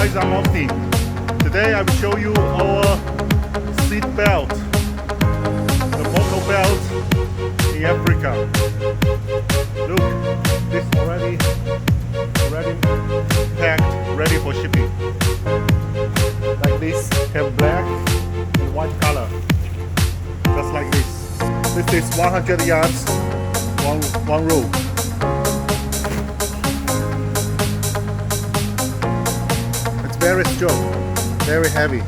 guys, I'm Opti. Today I will show you our seat belt, the motor belt in Africa. Look, this already packed, ready for shipping. Like this, have black and white color, just like this. This is 100 yards, one row. Very strong, very heavy.